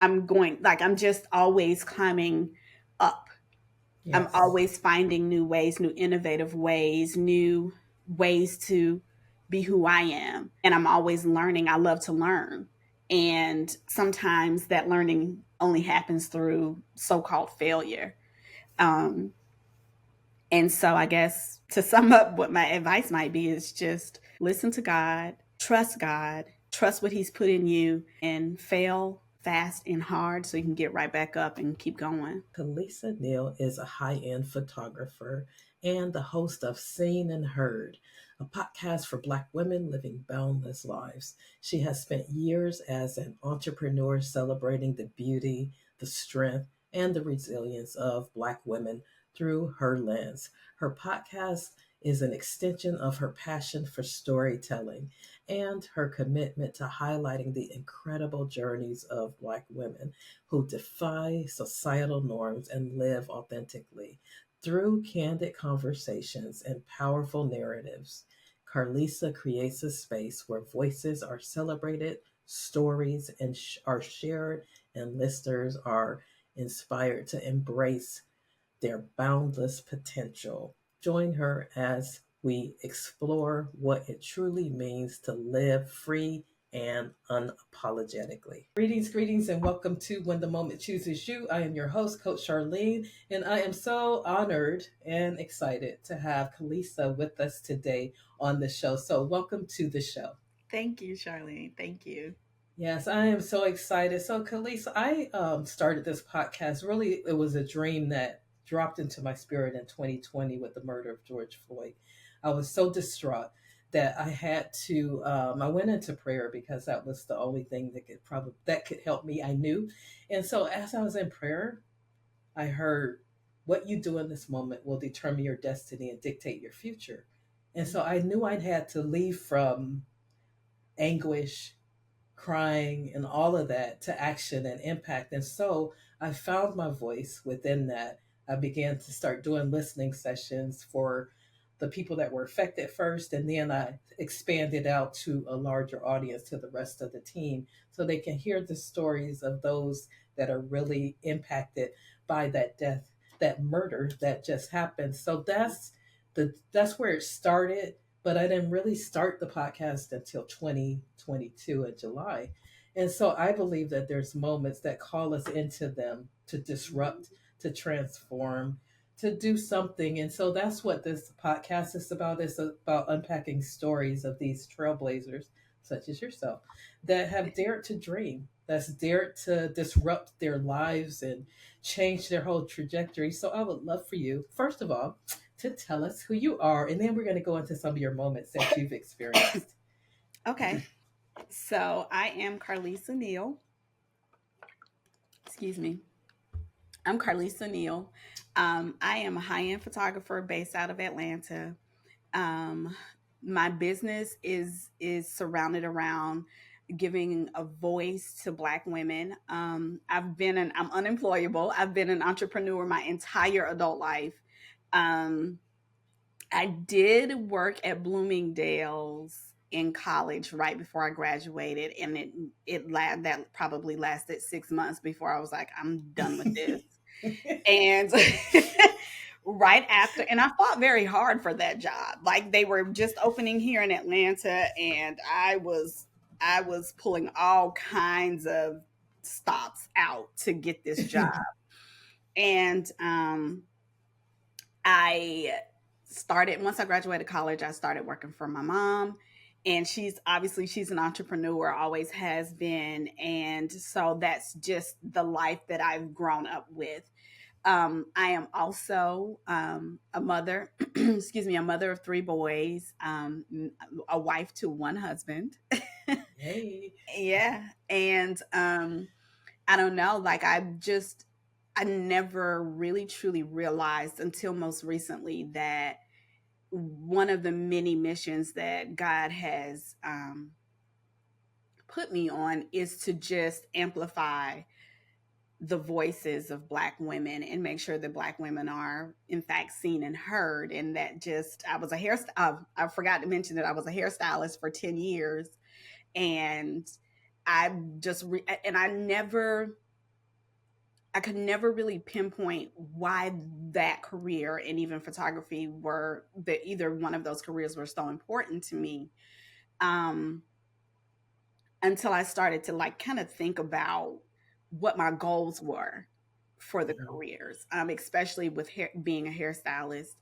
I'm just always climbing up. I'm Yes. always finding new ways, new innovative ways, new ways to be who I am. And I'm always learning. I love to learn. And sometimes that learning only happens through so called failure. Um, and so I guess to sum up, what my advice might be is just listen to God, trust what He's put in you, and fail fast and hard so you can get right back up and keep going. Carlisa Neal is a high end photographer and the host of Seen and Heard, a podcast for Black women living boundless lives. She has spent years as an entrepreneur celebrating the beauty, the strength, and the resilience of Black women through her lens. Her podcast is an extension of her passion for storytelling and her commitment to highlighting the incredible journeys of Black women who defy societal norms and live authentically. Through candid conversations and powerful narratives, Carlisa creates a space where voices are celebrated, stories are shared, and listeners are inspired to embrace their boundless potential. Join her as we explore what it truly means to live free and unapologetically. Greetings, and welcome to When the Moment Chooses You. I am your host, Coach Charlene, and I am so honored and excited to have Kalisa with us today on the show. So, welcome to the show. Thank you, Charlene. Thank you. Yes, I am so excited. So, Kalisa, I started this podcast. Really, it was a dream that dropped into my spirit in 2020 with the murder of George Floyd. I was so distraught that I had to. I went into prayer because that was the only thing that could help me. I knew, and so as I was in prayer, I heard, "What you do in this moment will determine your destiny and dictate your future." And so I knew I'd had to leave from anguish, crying, and all of that to action and impact. And so I found my voice within that. I began to start doing listening sessions for the people that were affected first, and then I expanded out to a larger audience, to the rest of the team, so they can hear the stories of those that are really impacted by that death, that murder that just happened. So that's where it started, but I didn't really start the podcast until 2022 in July. And so I believe that there's moments that call us into them to disrupt, to transform, to do something. And so that's what this podcast is about. It's about unpacking stories of these trailblazers, such as yourself, that have dared to dream, that's dared to disrupt their lives and change their whole trajectory. So I would love for you, first of all, to tell us who you are, and then we're going to go into some of your moments that you've experienced. Okay. So I am Carlisa Neal. Excuse me. I'm Carlisa Neal. I am a high end photographer based out of Atlanta. Um, my business is surrounded around giving a voice to Black women. I'm unemployable. I've been an entrepreneur my entire adult life. Um, I did work at Bloomingdale's in college right before I graduated, and that probably lasted 6 months before I was like, I'm done with this. And right after, and I fought very hard for that job. Like they were just opening here in Atlanta, and I was pulling all kinds of stops out to get this job. And I started once I graduated college, I started working for my mom. And she's an entrepreneur, always has been. And so that's just the life that I've grown up with. I am also a mother, excuse me, a mother of three boys, a wife to one husband. Yay. Yeah. And I don't know, like I never really truly realized until most recently that one of the many missions that God has put me on is to just amplify the voices of Black women and make sure that Black women are in fact seen and heard. And that just I was a I forgot to mention that I was a hairstylist for 10 years. And I just and I never I could never really pinpoint why that career and even photography were that either one of those careers were so important to me. Um, until I started to like kind of think about what my goals were for the Mhm. careers, especially with being a hairstylist.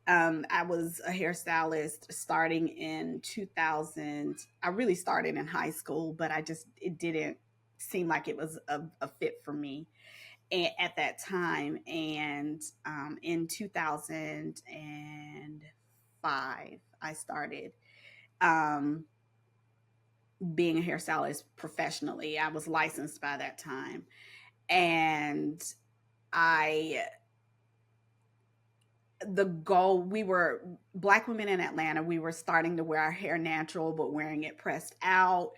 I was a hairstylist starting in 2000. I really started in high school, but it didn't seem like it was a fit for me at that time. And in 2005, I started. Um, being a hairstylist professionally. I was licensed by that time. And I, the goal, we were Black women in Atlanta. We were starting to wear our hair natural, but wearing it pressed out.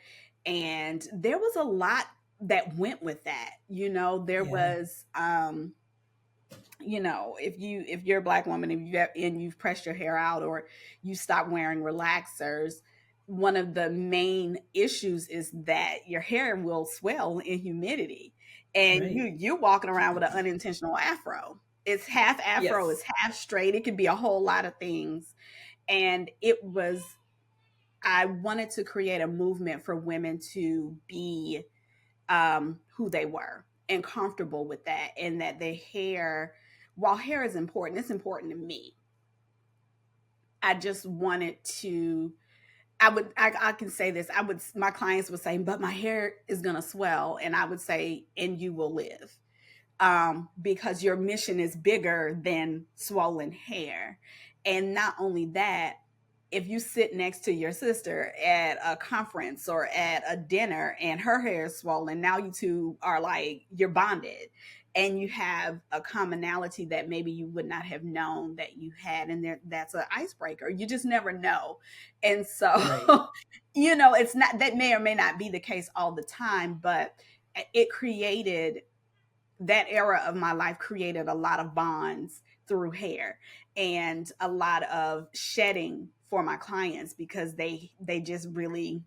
And there was a lot that went with that. There Yeah. was, if you're a Black woman and you've pressed your hair out or you stop wearing relaxers, one of the main issues is that your hair will swell in humidity, and Right. you walking around with an unintentional afro. It's half afro, Yes. it's half straight, it could be a whole lot of things. And it was I wanted to create a movement for women to be who they were and comfortable with that, and that their hair, while hair is important, it's important to me. I just wanted to. I can say this. My clients would say, but my hair is gonna swell, and I would say, and you will live, because your mission is bigger than swollen hair. And not only that, if you sit next to your sister at a conference or at a dinner and her hair is swollen, now you two are like, you're bonded, and you have a commonality that maybe you would not have known that you had. And that's an icebreaker. You just never know. And so, Right. it's not, that may or may not be the case all the time, but it created that era of my life created a lot of bonds through hair, and a lot of shedding for my clients, because they just really,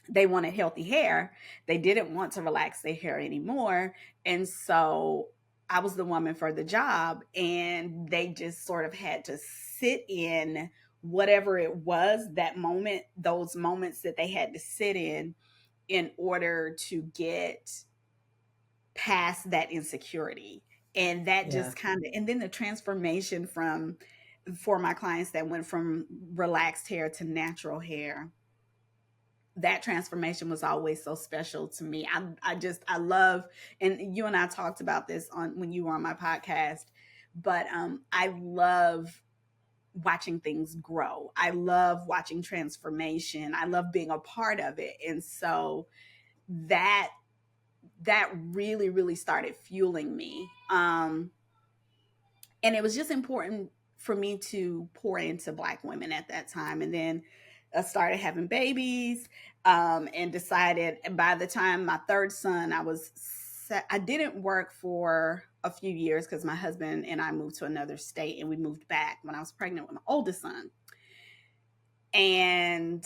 they wanted healthy hair. They didn't want to relax their hair anymore. And so I was the woman for the job, and they just sort of had to sit in whatever it was, that moment, those moments that they had to sit in order to get past that insecurity. And that Yeah. just kind of, and then the transformation from, for my clients that went from relaxed hair to natural hair, that transformation was always so special to me. I love, and you and I talked about this on when you were on my podcast, but I love watching things grow. I love watching transformation. I love being a part of it. And so that really, really started fueling me. And it was just important for me to pour into Black women at that time. And then I started having babies, and decided by the time my third son, I didn't work for a few years because my husband and I moved to another state, and we moved back when I was pregnant with my oldest son. And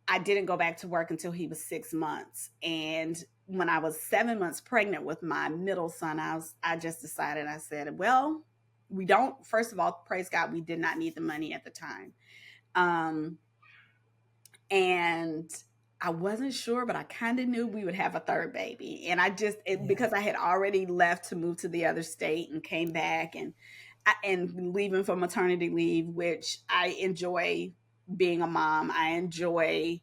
I didn't go back to work until he was 6 months. And when I was 7 months pregnant with my middle son, I just decided, I said, well, we don't, first of all, praise God, we did not need the money at the time. Um, and I wasn't sure, but I kind of knew we would have a third baby. And Yeah. because I had already left to move to the other state and came back, and leaving for maternity leave, which I enjoy being a mom. I enjoy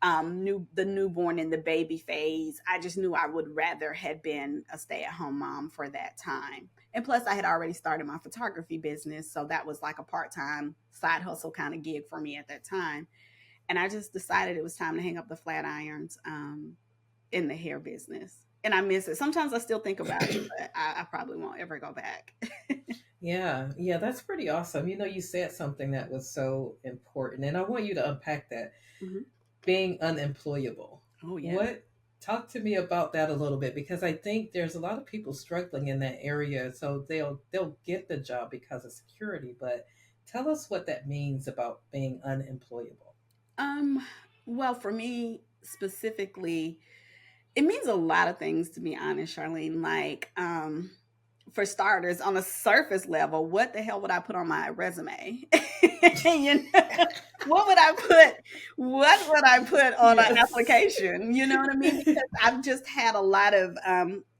the newborn and the baby phase. I just knew I would rather had been a stay at home mom for that time. And plus, I had already started my photography business, so that was like a part time side hustle kind of gig for me at that time. And I just decided it was time to hang up the flat irons, in the hair business. And I miss it. Sometimes I still think about it, but I probably won't ever go back. Yeah. Yeah. That's pretty awesome. You said something that was so important, and I want you to unpack that. Mhm. Being unemployable. Oh yeah. What? Talk to me about that a little bit, because I think there's a lot of people struggling in that area. So they'll get the job because of security, but tell us what that means about being unemployable. Um. Well, for me specifically, It means a lot of things, to be honest, Charlene. Like, for starters, on a surface level, what the hell would I put on my resume? you know, what would I put? What would I put on an Yes. application? You know what I mean? Because I've just had a lot of.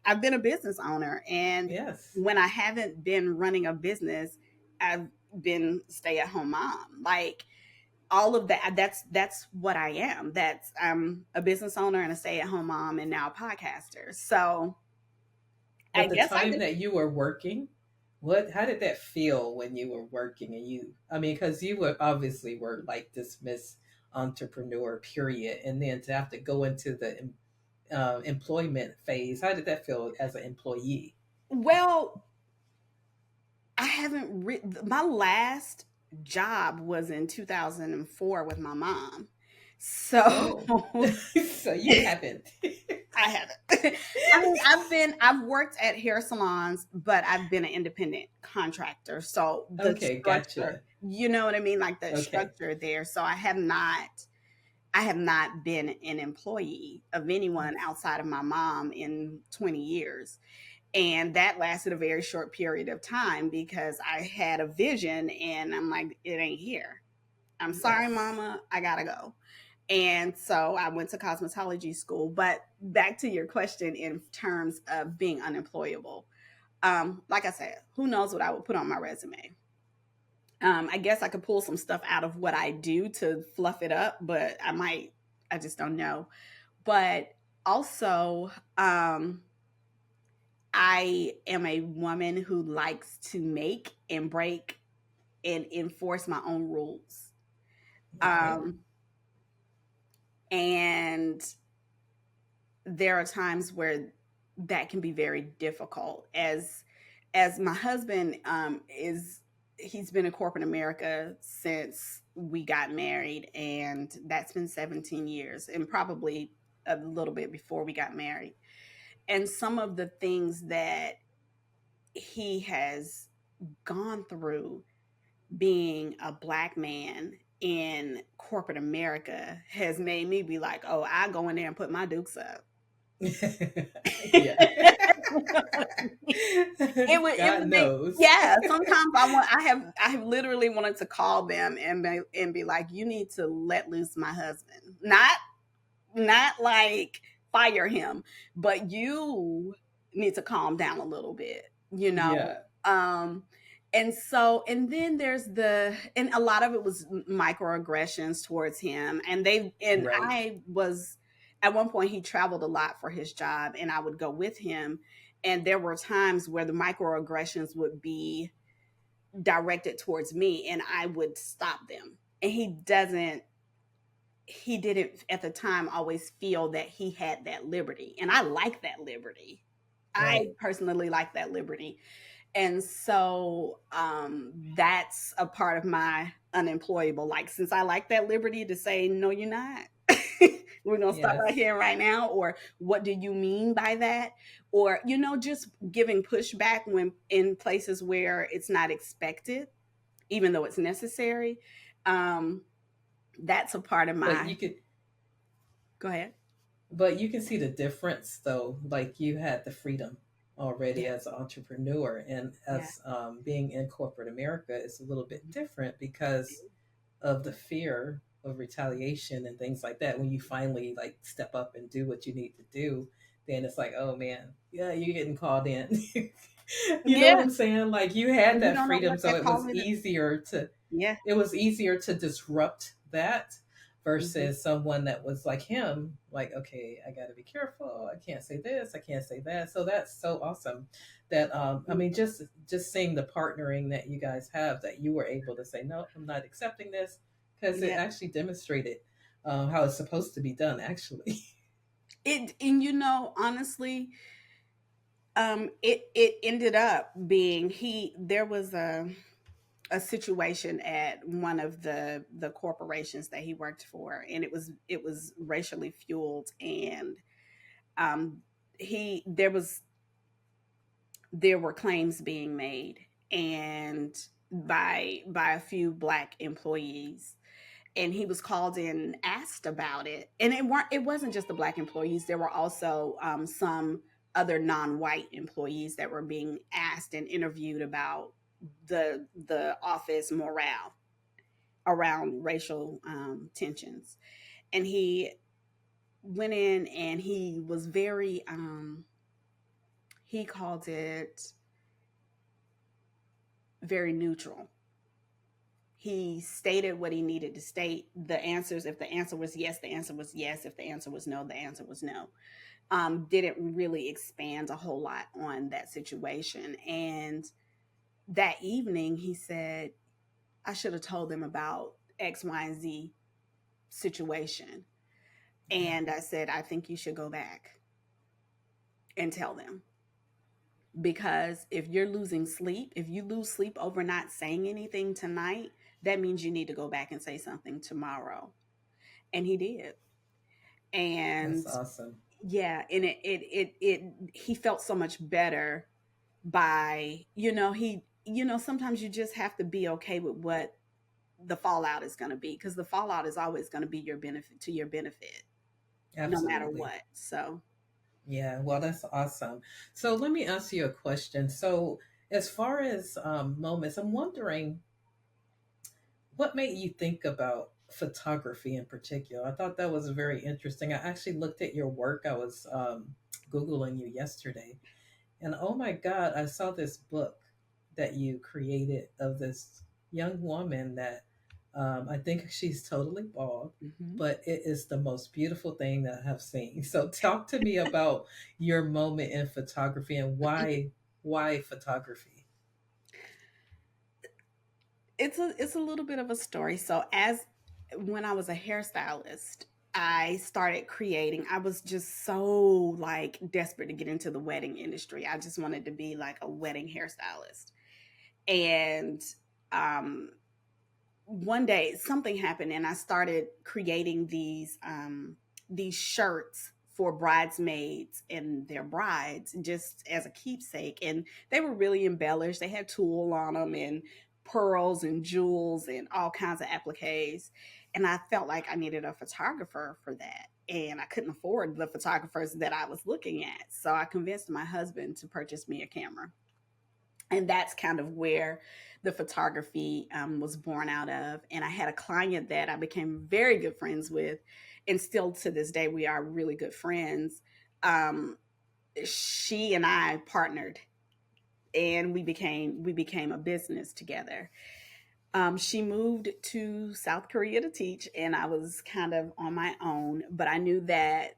I've been a business owner, and Yes. when I haven't been running a business, I've been stay at home mom. Like all of that. That's what I am. That's I'm a business owner and a stay at home mom, and now a podcaster. So I But the guess I time could. that you were working, how did that feel when you were working and I mean, because you were obviously were like this Miss Entrepreneur, period. And then to have to go into the employment phase, how did that feel as an employee? Well, I haven't my last job was in 2004 with my mom. So Oh, so you haven't. I haven't. I mean, I've worked at hair salons, but I've been an independent contractor. So the Okay, structure, gotcha. you know what I mean? Like the Okay. structure there. So I have not been an employee of anyone outside of my mom in 20 years. And that lasted a very short period of time because I had a vision and I'm like, it ain't here. I'm sorry, Yes. mama, I gotta go. And so I went to cosmetology school. But back to your question in terms of being unemployable. Like I said, who knows what I would put on my resume? I guess I could pull some stuff out of what I do to fluff it up, but I just don't know. But also, I am a woman who likes to make and break and enforce my own rules. Okay. Um, and there are times where that can be very difficult. As my husband is he's been in corporate America since we got married, and that's been 17 years, and probably a little bit before we got married. And some of the things that he has gone through being a black man in corporate America has made me be like, oh, I go in there and put my dukes up. Yeah. It God would be, knows. yeah. Sometimes I have literally wanted to call them and be like, you need to let loose my husband, not like fire him, but you need to calm down a little bit, you know. Yeah. And then there's and a lot of it was microaggressions towards him, and Right. I was at one point he traveled a lot for his job, and I would go with him, and there were times where the microaggressions would be directed towards me, and I would stop them, and he didn't at the time always feel that he had that liberty. And I like that liberty. I Right. personally like that liberty. And so that's a part of my unemployable. Like, since I like that liberty to say, no, you're not. We're going to stop right Yes. here, right now. Or what do you mean by that? Or, just giving pushback when in places where it's not expected, even though it's necessary. Um, that's a part of But my. you could Go ahead. but you can see the difference though. Like you had the freedom already Yeah. as an entrepreneur, and Yeah. as being in corporate America is a little bit different because of the fear of retaliation and things like that. When you finally like step up and do what you need to do, then it's like, oh man, yeah, you're getting called in. You know what Yeah. I'm saying? Like you had And you that don't know freedom, what so they're calling it. Yeah. it was easier to disrupt that Hmm. versus someone that was like him, like, okay, I got to be careful, I can't say this, I can't say that. So that's so awesome that I mean, just seeing the partnering that you guys have, that you were able to say no, I'm not accepting this, because it Yeah. actually demonstrated how it's supposed to be done actually. And honestly, it ended up being there was a situation at one of the corporations that he worked for, and it was racially fueled, and um he there were claims being made, and by a few black employees, and he was called in and asked about it. And it wasn't just the black employees. There were also some other non-white employees that were being asked and interviewed about the office morale around racial tensions. And he went in and he was very he called it very neutral. He stated what he needed to state. The answers, if the answer was yes, the answer was yes. If the answer was no, the answer was no. Didn't really expand a whole lot on that situation. And that evening, he said, I should have told them about X, Y, and Z situation. Yeah. And I said, I think you should go back and tell them. Because if you're losing sleep, if you lose sleep over not saying anything tonight, that means you need to go back and say something tomorrow. And he did. And That's awesome. yeah, and he felt so much better by, sometimes you just have to be okay with what the fallout is going to be, because the fallout is always going to be your benefit, to your benefit, no matter Absolutely. what. So Yeah, well, that's awesome. So let me ask you a question. So, as far as moments, I'm wondering what made you think about photography in particular? I thought that was very interesting. I actually looked at your work. I was Googling you yesterday, and oh my God, I saw this book that you created of this young woman that I think she's totally bald, mhm. but it is the most beautiful thing that I have seen. So talk to me about your moment in photography and why photography. It's a little bit of a story. So as when I was a hairstylist, I started creating. I was just so like desperate to get into the wedding industry. I just wanted to be like a wedding hairstylist. And um one day something happened and I started creating these shirts for bridesmaids and their brides just as a keepsake, and they were really embellished. They had tulle on them and pearls and jewels and all kinds of appliques, and I felt like I needed a photographer for that, and I couldn't afford the photographers that I was looking at, so I convinced my husband to purchase me a camera. And that's kind of where the photography was born out of. And I had a client that I became very good friends with, and still to this day we are really good friends. um, she and I partnered, and we became a business together. She moved to South Korea to teach, and I was kind of on my own, but I knew that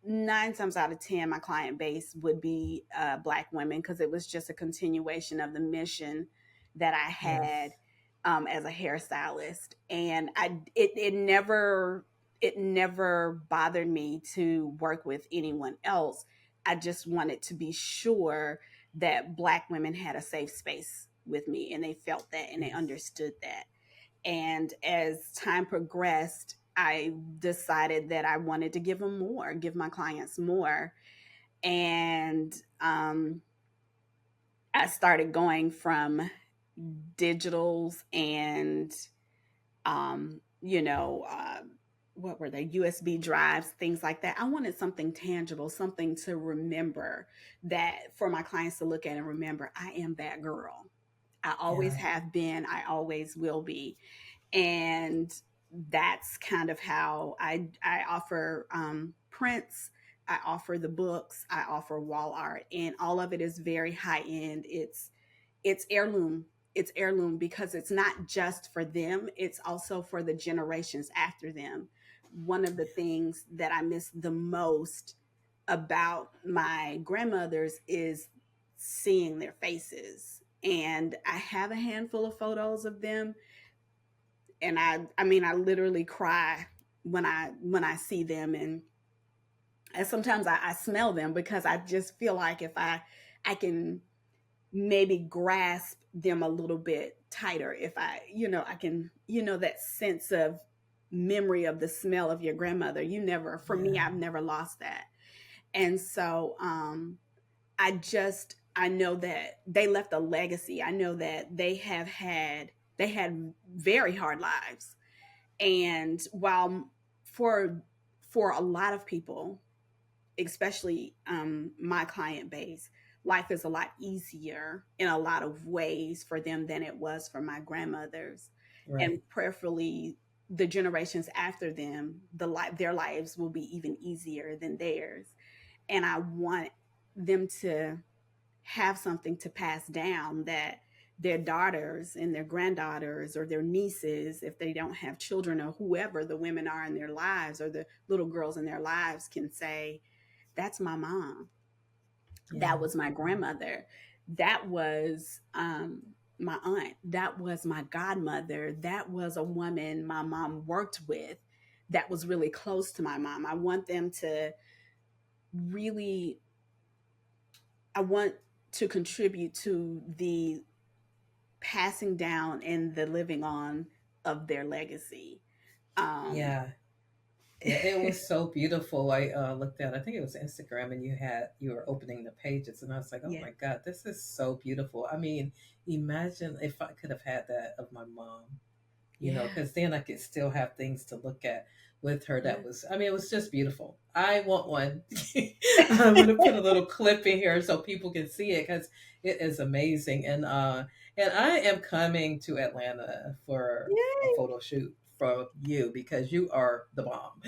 9 times out of 10, my client base would be Black women, because it was just a continuation of the mission that I had Yes. as a hairstylist. And it never bothered me to work with anyone else. I just wanted to be sure that Black women had a safe space with me, and they felt that and they Yes. understood that. And as time progressed, I decided that I wanted to give my clients more. And I started going from digitals and, what were they? USB drives, things like that. I wanted something tangible, something to remember, that for my clients to look at and remember, I am that girl. I always Yeah. have been, I always will be. And that's kind of how I offer prints. I offer the books. I offer wall art, and all of it is very high end. It's heirloom. It's heirloom because it's not just for them. It's also for the generations after them. One of the things that I miss the most about my grandmothers is seeing their faces. And I have a handful of photos of them, and I mean I literally cry when I see them, and sometimes I smell them, because I just feel like if I can maybe grasp them a little bit tighter, if I can, that sense of memory of the smell of your grandmother. You never For me, Yeah. I've never lost that. And so I know that they left a legacy. I know that they had very hard lives, And while for for a lot of people, especially my client base, life is a lot easier in a lot of ways for them than it was for my grandmothers, and Right. prayerfully the generations after them, their lives will be even easier than theirs. And I want them to have something to pass down that their daughters and their granddaughters or their nieces, if they don't have children, or whoever the women are in their lives or the little girls in their lives, can say, that's my mom, Yeah. that was my grandmother, that was my aunt, that was my godmother, that was a woman my mom worked with, that was really close to my mom. I want them to really, I want to contribute to the passing down and the living on of their legacy. Um, Yeah. Yeah, it was so beautiful. I looked at, I think it was Instagram, and you were opening the pages, and I was like, oh yeah, my God, this is so beautiful. I mean, imagine if I could have had that of my mom, yeah, because then I could still have things to look at with her. yeah. That was, I mean, it was just beautiful. I want one. I'm going to put a little clip in here so people can see it, because it is amazing. And I am coming to Atlanta for a Yay, photo shoot for you, because you are the bomb.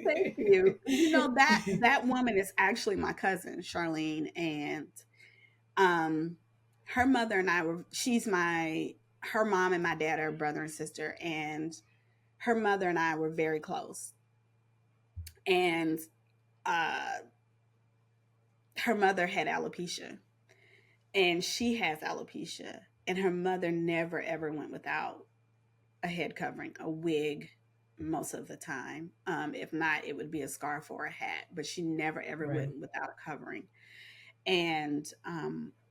thank you. You know, that woman is actually my cousin, Charlene, and um, her mother and I were. She's my her mom and my dad are brother and sister, and her mother and I were very close. And uh, her mother had alopecia, and she has alopecia, and her mother never ever went without a head covering, a wig, most of the time. If not, it would be a scarf or a hat, but she never ever Right. went without a covering. And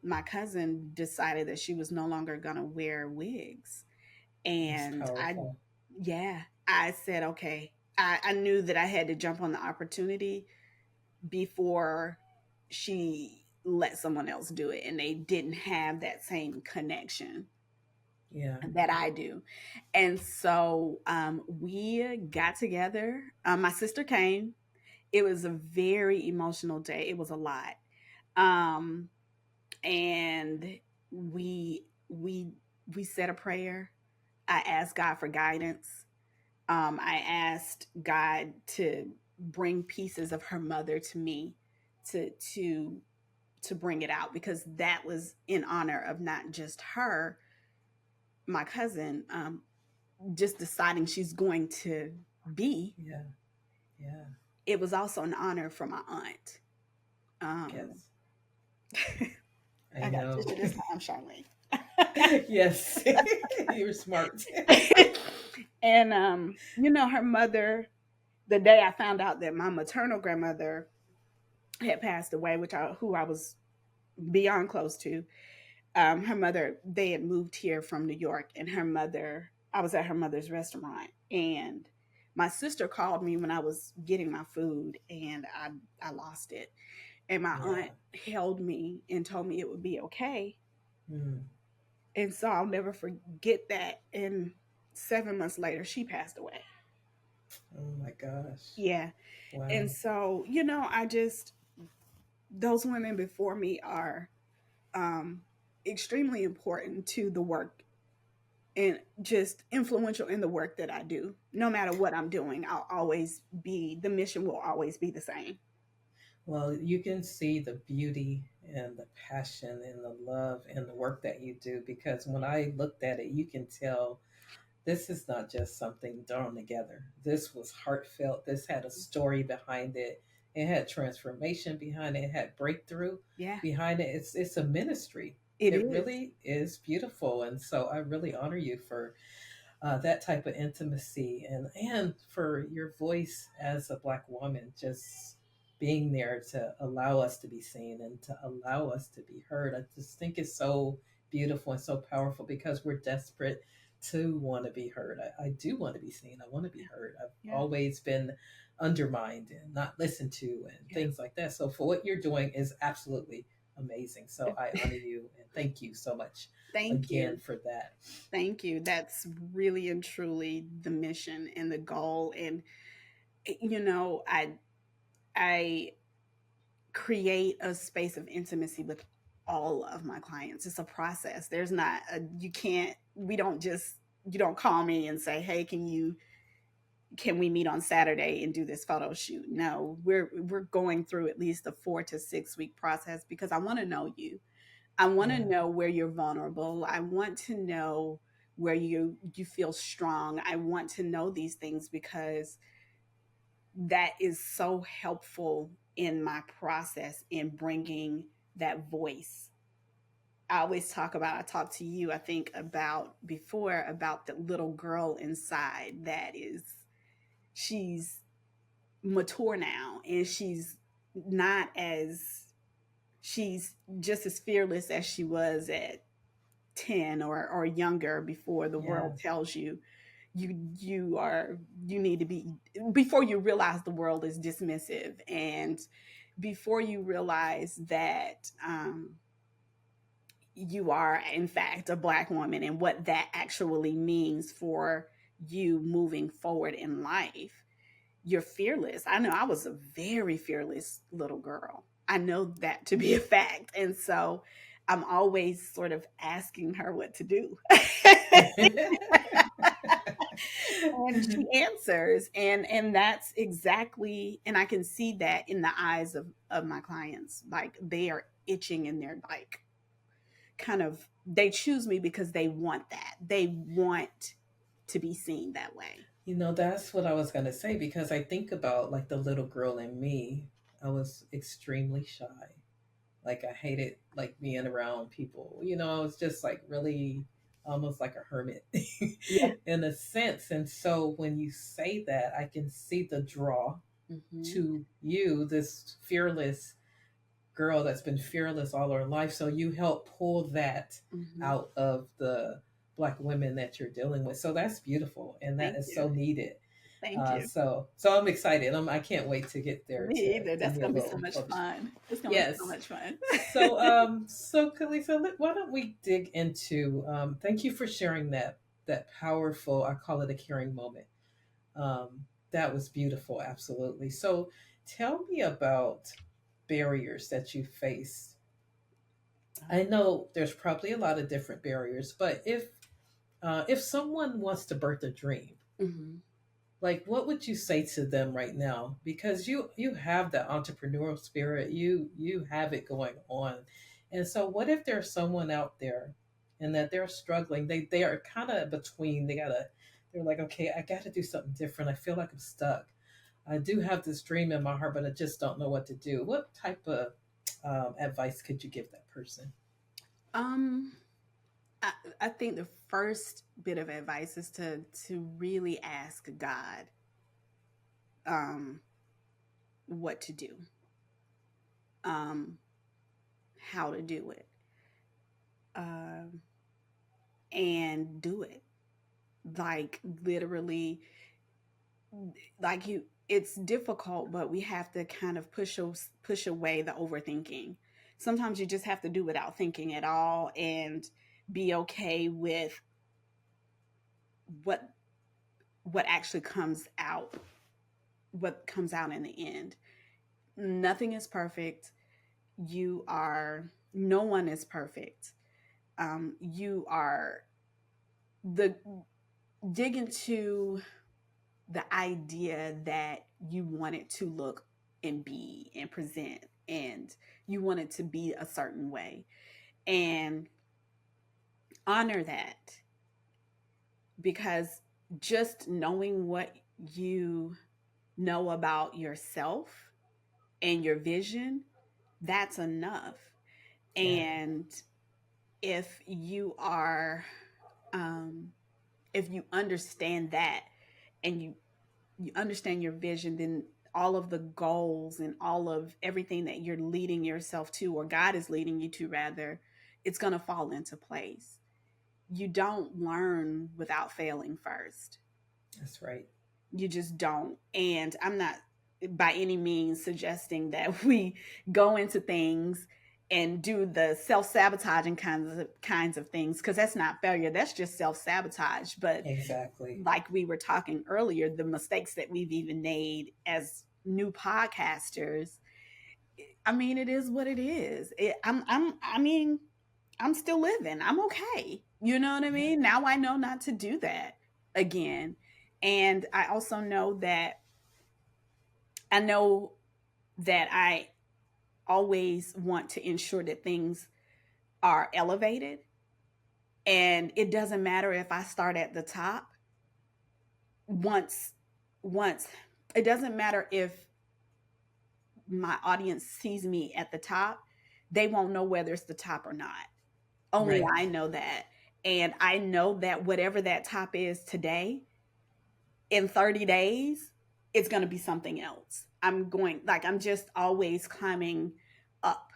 my cousin decided that she was no longer going to wear wigs. That's And powerful. yeah, I said, okay. I knew that I had to jump on the opportunity before she let someone else do it. And they didn't have that same connection Yeah. that I do. And so we got together. My sister came. It was a very emotional day. It was a lot. Um, and we we said a prayer. I asked God for guidance. I asked God to bring pieces of her mother to me to to to bring it out, because that was in honor of not just her, my cousin, just deciding she's going to be. Yeah. Yeah. It was also an honor for my aunt. Um, Yes. I I got a know. tissue this time, Charlene. Yes. You're smart. And you know, her mother. The day I found out that my maternal grandmother had passed away, who I was beyond close to, her mother, they had moved here from New York, and her mother, I was at her mother's restaurant, and my sister called me when I was getting my food, and I lost it. And my aunt Yeah. held me and told me it would be okay. Mm. And so I'll never forget that. And 7 months later, she passed away. Oh my gosh. Yeah. And Wow. so, you know, I just, those women before me are um, extremely important to the work, and just influential in the work that I do. No matter what I'm doing, the mission will always be the same. Well, you can see the beauty and the passion and the love and the work that you do, because when I looked at it, you can tell this is not just something thrown together. This was heartfelt. This had a story behind it. It had transformation behind it. It had breakthrough Yeah, behind it. It's a ministry. it It is. really is beautiful, and so I really honor you for that type of intimacy, and for your voice as a Black woman, just being there to allow us to be seen and to allow us to be heard. I just think it's so beautiful and so powerful, because we're desperate to want to be heard. I do want to be seen. I want to be heard. I've Yeah, always been undermined and not listened to and yeah, things like that. So for what you're doing is absolutely amazing. So I honor you and thank you so much Thank again you. for that. Thank you. That's really and truly the mission and the goal. And I create a space of intimacy with all of my clients. It's a process. There's not a you can't we don't just you don't call me and say, "Hey, can we meet on Saturday and do this photo shoot?" No, we're going through at least a 4 to 6 week process because I want to know you. I want to Yeah. know where you're vulnerable. I want to know where you feel strong. I want to know these things because that is so helpful in my process in bringing that voice. I talked to you, I think, about before about the little girl inside that is, she's mature now and not as, she's just as fearless as she was at 10 or younger before the world Yes. tells you you are you need to be, before you realize the world is dismissive, and before you realize that you are in fact a black woman and what that actually means for you moving forward in life. You're fearless. I know I was a very fearless little girl. I know that to be a fact. And so I'm always sort of asking her what to do. And she answers, and that's exactly, and I can see that in the eyes of my clients. Like they are itching and they're like kind of, they choose me because they want that. They want to be seen that way. That's what I was going to say because I think about like the little girl in me. I was extremely shy. Like I hated like being around people. I was just like really almost like a hermit Yeah. in a sense. And so when you say that, I can see the draw Hmm. to you, this fearless girl that's been fearless all her life. So you help pull that Hmm. out of the Black women that you're dealing with. So that's beautiful, and that Thank is you. so needed. Thank you. So I'm excited. I can't wait to get there to Me either. do That's me a gonna be so little much photo shoot. fun. It's gonna be so Yes. much fun. So Kalisa, why don't we dig into? Thank you for sharing that powerful. I call it a caring moment. That was beautiful. Absolutely. So tell me about barriers that you face. I know there's probably a lot of different barriers, but if someone wants to birth a dream, Hmm. like what would you say to them right now? Because you have that entrepreneurial spirit, you have it going on, and so what if there's someone out there, and that they're struggling? They are kind of between. They're like, okay, I got to do something different. I feel like I'm stuck. I do have this dream in my heart, but I just don't know what to do. What type of advice could you give that person? Um, I, I think the first bit of advice is to really ask God um what to do, um, how to do it, um, and do it. Like literally, like you, it's difficult, but we have to kind of push away the overthinking. Sometimes you just have to do without thinking at all and be okay with what what actually comes out in the end. Nothing is perfect. You are No one is perfect. You are the dig into the idea that you want it to look and be and present, and you want it to be a certain way, and honor that, because just knowing what you know about yourself and your vision, that's enough. Yeah. And if you are um if you understand that, and you understand your vision, then all of the goals and all of everything that you're leading yourself to, or God is leading you to rather, it's going to fall into place. You don't learn without failing first. That's right. You just don't. And I'm not by any means suggesting that we go into things and do the self-sabotaging kinds of things, because that's not failure, that's just self-sabotage. But Exactly. like we were talking earlier, the mistakes that we've even made as new podcasters, I mean, it is what it is. I mean, I'm still living. I'm okay. You know what I Yeah. mean? Now I know not to do that again. And I also know that I know that I always want to ensure that things are elevated. And it doesn't matter if I start at the top once, once. It doesn't matter if my audience sees me at the top, they won't know whether it's the top or not. Only Right. I know that. And I know that whatever that top is today, in 30 days, it's going to be something else. I'm just always climbing up.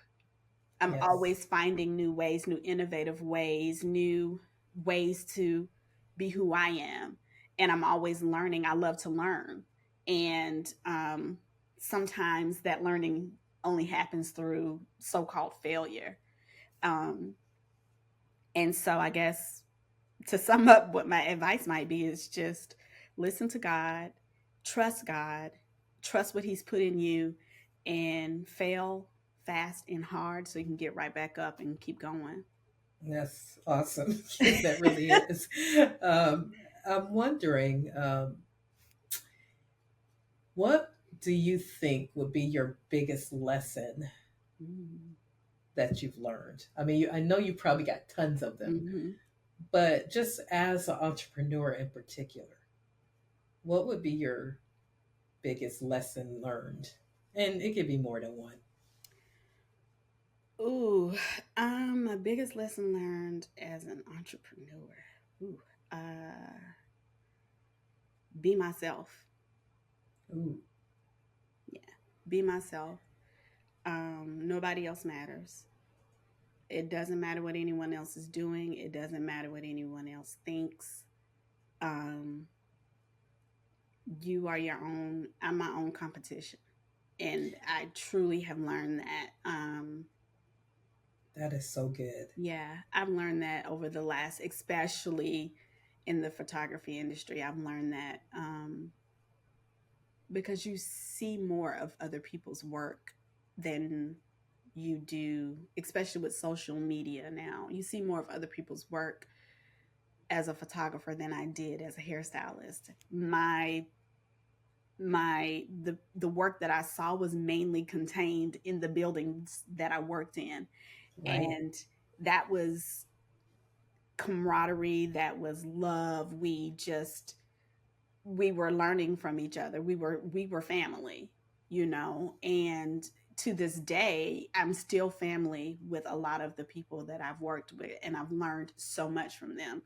I'm Yes. always finding new ways, new innovative ways, new ways to be who I am. And I'm always learning. I love to learn. And sometimes that learning only happens through so called failure. Um, and so I guess to sum up, what my advice might be is just listen to God, trust what He's put in you, and fail fast and hard so you can get right back up and keep going. That's awesome. That really is. Um, I'm wondering, what do you think would be your biggest lesson Mm. that you've learned? I mean, I know you probably got tons of them, Mhm. but just as an entrepreneur in particular, what would be your biggest lesson learned? And it could be more than one. Ooh, my biggest lesson learned as an entrepreneur. Ooh, uh, be myself. Ooh, Yeah, be myself. Nobody else matters. It doesn't matter what anyone else is doing. It doesn't matter what anyone else thinks. Um, you are your own. I'm my own competition, and I truly have learned that. that is so good. Yeah, I've learned that over the last, especially in the photography industry. I've learned that because you see more of other people's work than you do, especially with social media now. You see more of other people's work as a photographer than I did as a hairstylist. The work that I saw was mainly contained in the buildings that I worked in, Right. and that was camaraderie, that was love. We were learning from each other. We were family, and to this day I'm still family with a lot of the people that I've worked with, and I've learned so much from them.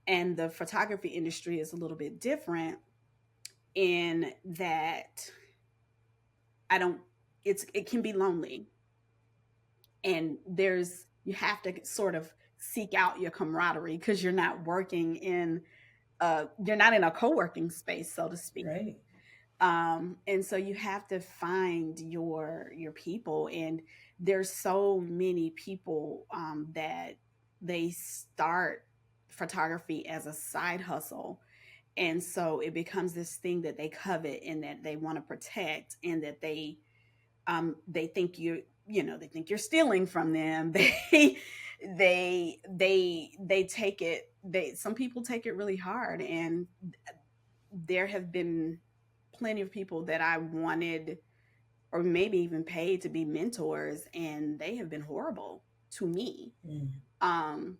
And the photography industry is a little bit different in that I don't it can be lonely, and there's you have to sort of seek out your camaraderie because you're not in a co-working space, so to speak. Right. And so you have to find your people, and there's so many people that they start photography as a side hustle, and so it becomes this thing that they covet and that they want to protect, and that they think they think you're stealing from them. They take it, some people take it really hard, and there have been plenty of people that I wanted or maybe even paid to be mentors, and they have been horrible to me. Mm. um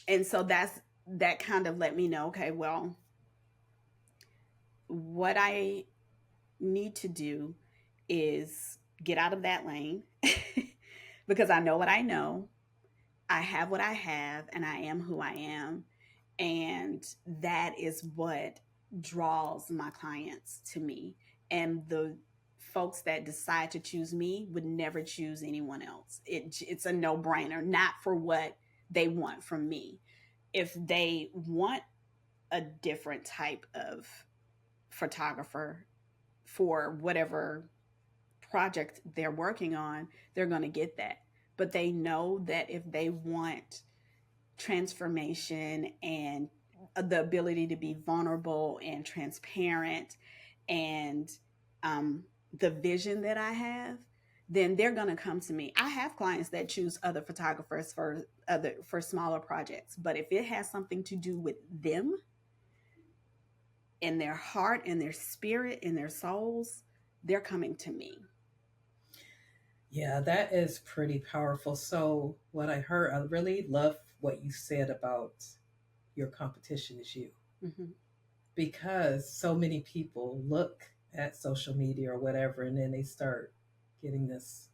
and so that kind of let me know, okay, well, what I need to do is get out of that lane because I know what I know. I have what I have, and I am who I am. And that is what draws my clients to me. And the folks that decide to choose me would never choose anyone else. It's a no brainer, not for what they want from me. If they want a different type of photographer for whatever project they're working on, they're going to get that. but they know that if they want transformation and the ability to be vulnerable and transparent and um, the vision that I have, then they're going to come to me. I have clients that choose other photographers for smaller projects, but if it has something to do with them and their heart and their spirit and their souls, they're coming to me. Yeah, that is pretty powerful. So, what I heard, I really love what you said about your competition is you, Hmm. because so many people look at social media or whatever, and then they start getting this,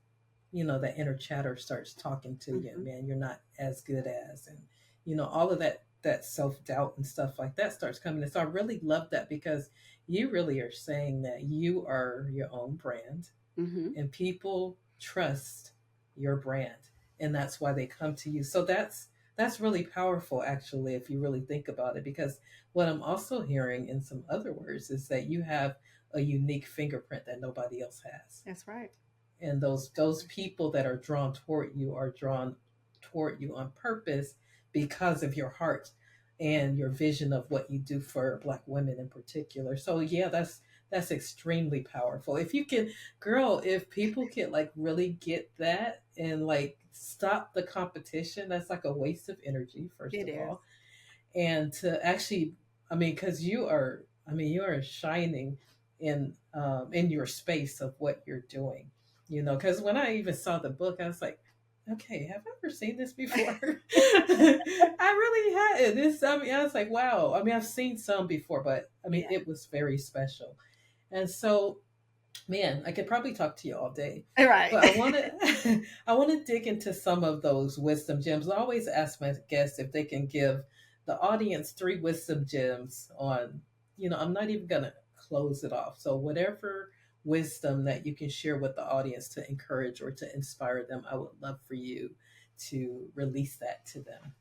that inner chatter starts talking to you, Hmm. man, you're not as good as, and all of that self-doubt and stuff like that starts coming in. So I really love that, because you really are saying that you are your own brand, Hmm. and people trust your brand, and that's why they come to you. So that's really powerful, actually, if you really think about it, because what I'm also hearing in some other words is that you have a unique fingerprint that nobody else has, That's right. and those people that are drawn toward you on purpose, because of your heart and your vision of what you do for Black women in particular. So yeah, that's extremely powerful. If you can, girl, if people can like really get that and like stop the competition, that's like a waste of energy, first It of is. all. And to actually, I mean, because you are, I mean, you are shining in your space of what you're doing. Because when I even saw the book, I was like, okay, have I ever seen this before? I really hadn't. This, I mean, I was like, wow. I mean, I've seen some before, but I mean, Yeah. it was very special. And so, man, I could probably talk to you all day, Right. but I want to, I want to dig into some of those wisdom gems. I always ask my guests if they can give the audience three wisdom gems on. I'm not even gonna close it off. So whatever wisdom that you can share with the audience to encourage or to inspire them, I would love for you to release that to them.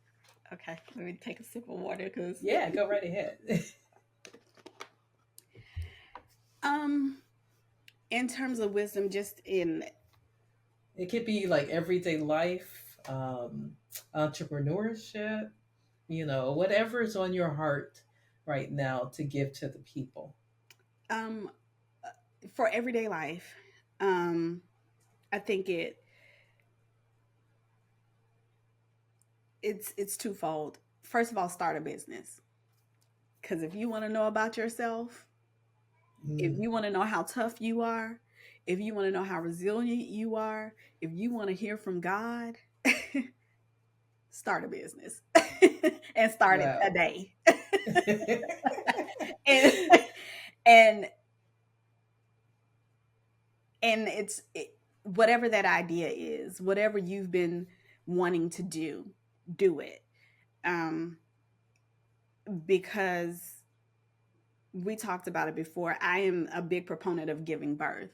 Okay. Let me take a sip of water because Yeah, go right ahead. um in terms of wisdom, just in It could be like everyday life, entrepreneurship, whatever is on your heart right now to give to the people. um for everyday life, um I think it's twofold. First of all, start a business, because if you want to know about yourself, if Mm, you want to know how tough you are, if you want to know how resilient you are, if you want to hear from God, start a business and start it wow. today. and and and whatever that idea is, whatever you've been wanting to do it. Um, because we talked about it before. I am a big proponent of giving birth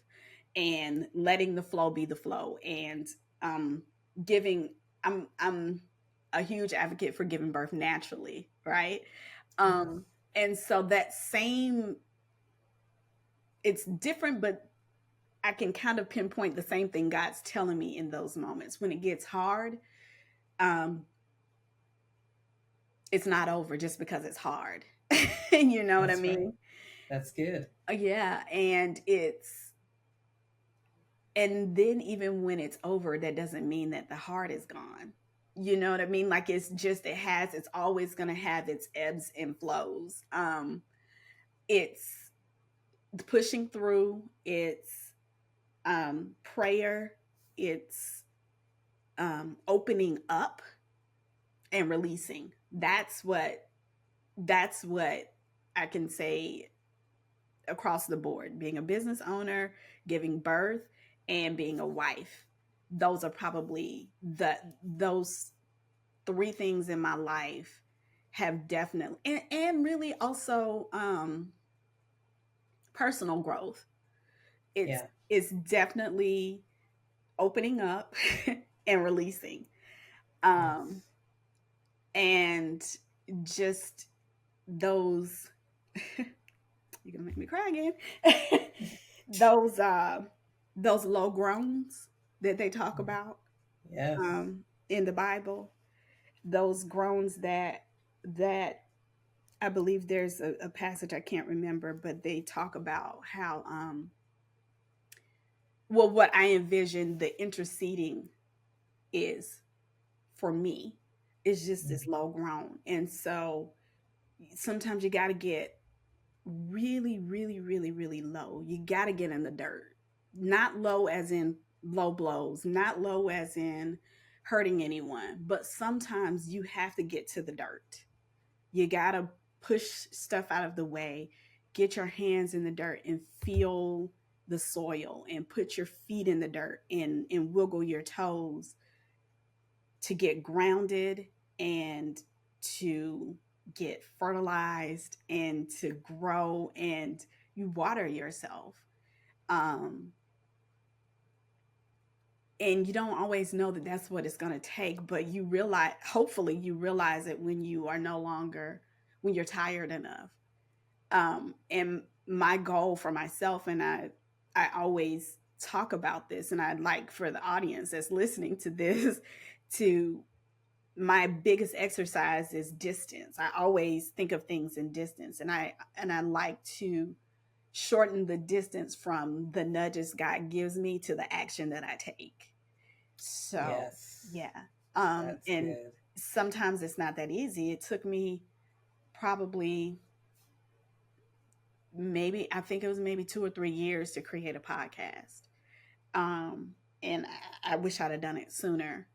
and letting the flow be the flow, and um, giving. I'm a huge advocate for giving birth naturally, right? Yeah. Um, and so that same, it's different, but I can kind of pinpoint the same thing God's telling me in those moments when it gets hard. Um, it's not over just because it's hard. You know what I That's right. mean? That's good. Yeah, and then even when it's over, that doesn't mean that the heart is gone. You know what I mean? Like it's always going to have its ebbs and flows. It's pushing through, it's prayer, it's opening up and releasing. That's what I can say across the board. Being a business owner, giving birth, and being a wife. Those are probably those three things in my life have definitely, and really also personal growth. It's Yeah. it's definitely opening up and releasing. Um Yes. and just those you're gonna make me cry again. those uh those low groans that they talk Mm, about, Yes. in the Bible. Those groans that I believe there's a passage I can't remember, but they talk about how well what I envision the interceding is for me is just this Mhm. low groan. And so sometimes you got to get really, really, really, really low. You got to get in the dirt. Not low as in low blows, not low as in hurting anyone, but sometimes you have to get to the dirt. You got to push stuff out of the way, get your hands in the dirt and feel the soil and put your feet in the dirt and wiggle your toes to get grounded and to get fertilized and to grow and you water yourself. Um, and you don't always know that that's what it's going to take, but you realize, hopefully, you realize it when you are no longer, when you're tired enough. And my goal for myself, and I always talk about this, and I'd like for the audience that's listening to this to my biggest exercise is distance. I always think of things in distance and I like to shorten the distance from the nudges God gives me to the action that I take. So, Yes. yeah. That's And good. sometimes it's not that easy. It took me probably maybe I think it was maybe 2 or 3 years to create a podcast. Um, and I wish I'd have done it sooner.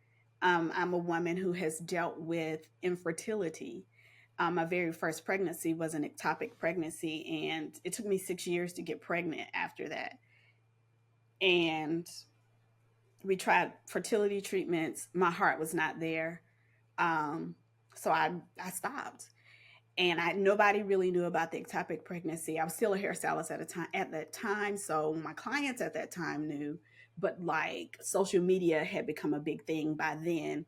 I'm a woman who has dealt with infertility. My very first pregnancy was an ectopic pregnancy, and it took me 6 years to get pregnant after that. And we tried fertility treatments. My heart was not there, um, so I stopped. And I nobody really knew about the ectopic pregnancy. I was still a hairstylist at that time, so my clients at that time knew, but like social media had become a big thing by then,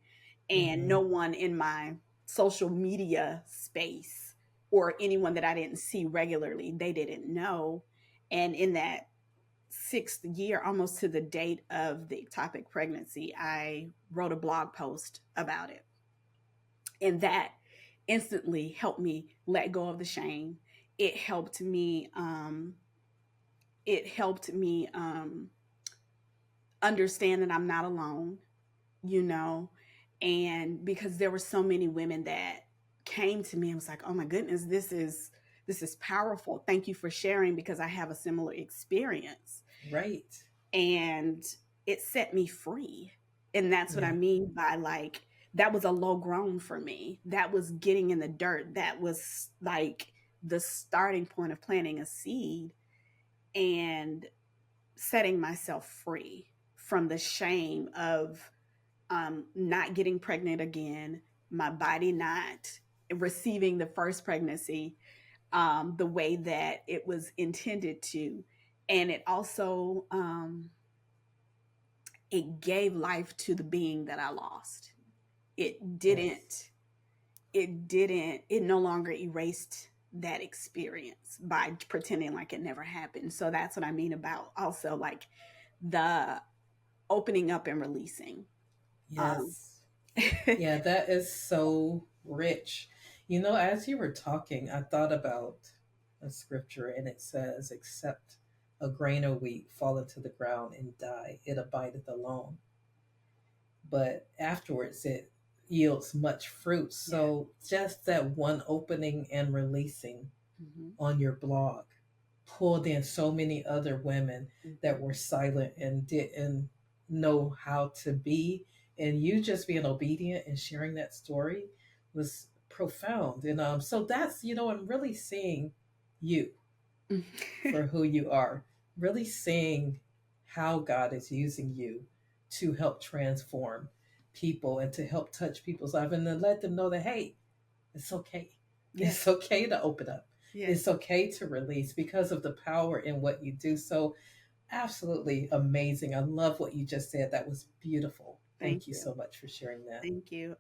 and Hmm. no one in my social media space or anyone that I didn't see regularly, they didn't know. And in that sixth year, almost to the date of the ectopic pregnancy, I wrote a blog post about it, and that instantly helped me let go of the shame. It helped me. It helped me understand that I'm not alone. You know, and because there were so many women that came to me and was like, "Oh my goodness, this is powerful. Thank you for sharing because I have a similar experience." Right. And it set me free. And that's what I Yeah. mean by like that was a low grown for me. That was getting in the dirt. That was like the starting point of planting a seed and setting myself free from the shame of not getting pregnant again, my body not receiving the first pregnancy the way that it was intended to. And it also it gave life to the being that I lost. It Yes. didn't, it no longer erased that experience by pretending like it never happened. So that's what I mean about also like the opening up and releasing. Um, Yes. Yeah, that is so rich. You know, as you were talking, I thought about a scripture and it says, "Except a grain of wheat fall into the ground and die, it abideth alone. But afterwards it yields much fruit." yeah. So just that one opening and releasing Mm-hmm. on your blog pulled in so many other women Mm-hmm. that were silent and didn't know how to be. And you just being obedient and sharing that story was profound. And so that's, I'm really seeing you for who you are, really seeing how God is using you to help transform people and to help touch people's lives and to let them know that, hey, it's okay. Yes. It's okay to open up. Yes. It's okay to release because of the power in what you do. So, absolutely amazing. I love what you just said. That was beautiful. Thank Thank you you. so much for sharing that. Thank you.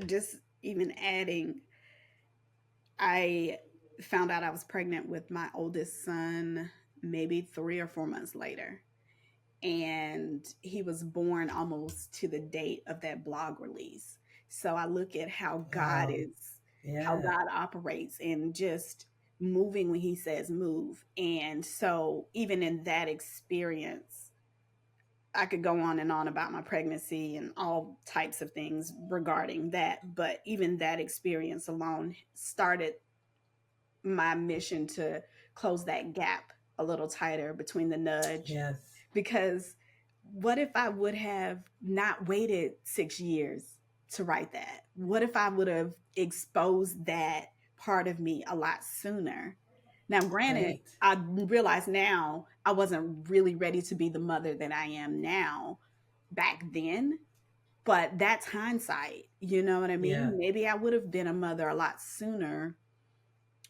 Just even adding, I found out I was pregnant with my oldest son maybe 3 or 4 months later. and he was born almost to the date of that blog release. So I look at Wow. how Yeah. God operates and just moving when he says move. And so even in that experience, I could go on and on about my pregnancy and all types of things regarding that, but even that experience alone started my mission to close that gap a little tighter between the nudge. Yes. Because what if I would have not waited 6 years to write that? What if I would have exposed that part of me a lot sooner? Now, granted, Right. I realize now I wasn't really ready to be the mother that I am now back then, but that's hindsight. You know what I Yeah. mean? Maybe I would have been a mother a lot sooner,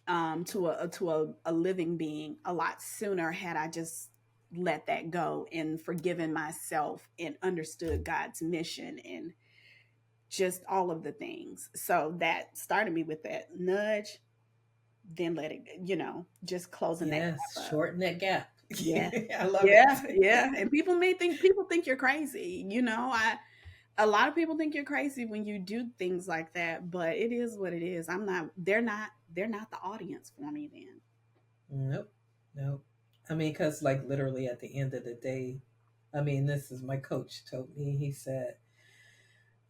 to a living being a lot sooner had I just let that go and forgiven myself and understood God's mission and just all of the things. So that started me with that nudge, then let it, just closing that Yes. gap up. Shorten that gap. Yeah. I love Yeah, it. yeah. And people think you're crazy. I a lot of people think you're crazy when you do things like that, but it is what it is. They're not the audience for me then. Nope. Nope. I mean, because like literally at the end of the day, I mean, this is my coach told me. He said,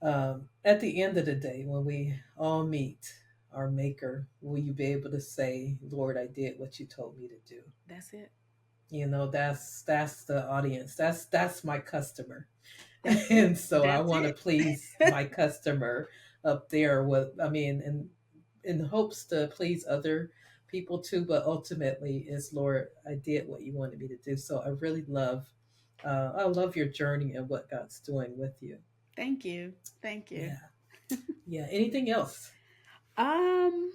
at the end of the day, when we all meet our maker, will you be able to say, Lord, I did what you told me to do? That's it. That's the audience. That's my customer. That's it. And so I That's want to it. please my customer up there with, I mean, in hopes to please other people too, but ultimately is, Lord, I did what you wanted me to do. So I love your journey and what God's doing with you. Thank you. Thank you. Yeah. Yeah. Anything else? Um,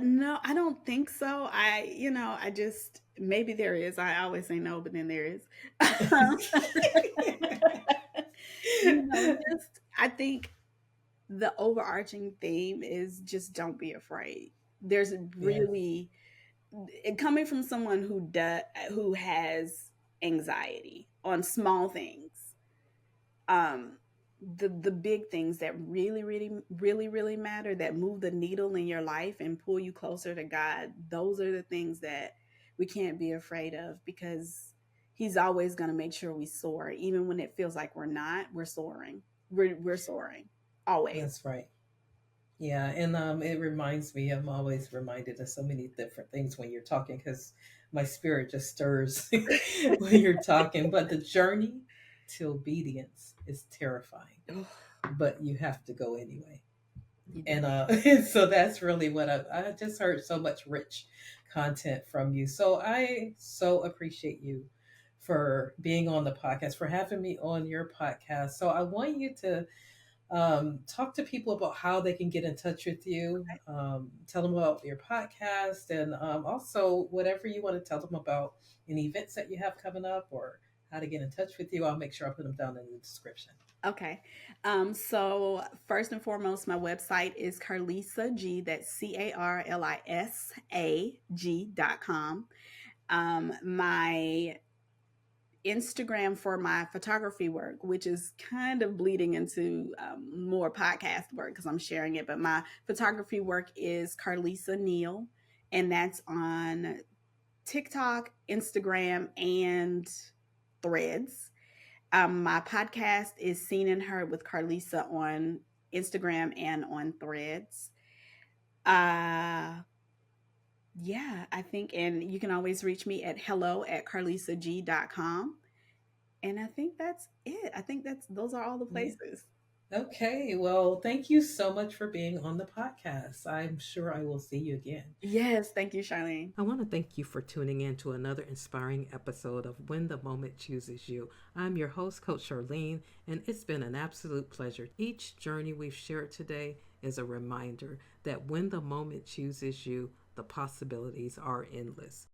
no, I don't think so. I just maybe there is. I always say no, but then there is. Just I think the overarching theme is just don't be afraid. There's Yes. really coming from someone who has anxiety on small things. um the big things that really really matter, that move the needle in your life and pull you closer to God, those are the things that we can't be afraid of, because he's always going to make sure we soar, even when it feels like we're soaring. We're soaring always. That's right. Yeah, and it reminds me. I'm always reminded of so many different things when you're talking because my spirit just stirs when you're talking. But the journey to obedience is terrifying, Oh, but you have to go anyway. you And do. so that's really what I just heard so much rich content from you. So I so appreciate you for being on the podcast, for having me on your podcast. So I want you to talk to people about how they can get in touch with you. Tell them about your podcast, and also whatever you want to tell them about any events that you have coming up or how to get in touch with you. I'll make sure I put them down in the description. Okay. So first and foremost, my website is Carlisa G. That's CarlisaG.com. My Instagram for my photography work, which is kind of bleeding into more podcast work because I'm sharing it. But my photography work is Carlisa Neal, and that's on TikTok, Instagram, and Threads. My podcast is Seen and Heard with Carlisa on Instagram and on Threads. Uh, yeah, I think, and you can always reach me at hello@carlisag.com. And I think that's it. I think those are all the Yeah. places. Okay. Well, thank you so much for being on the podcast. I'm sure I will see you again. Yes, thank you, Charlene. I want to thank you for tuning in to another inspiring episode of When the Moment Chooses You. I'm your host, Coach Charlene, and it's been an absolute pleasure. Each journey we've shared today is a reminder that when the moment chooses you, the possibilities are endless.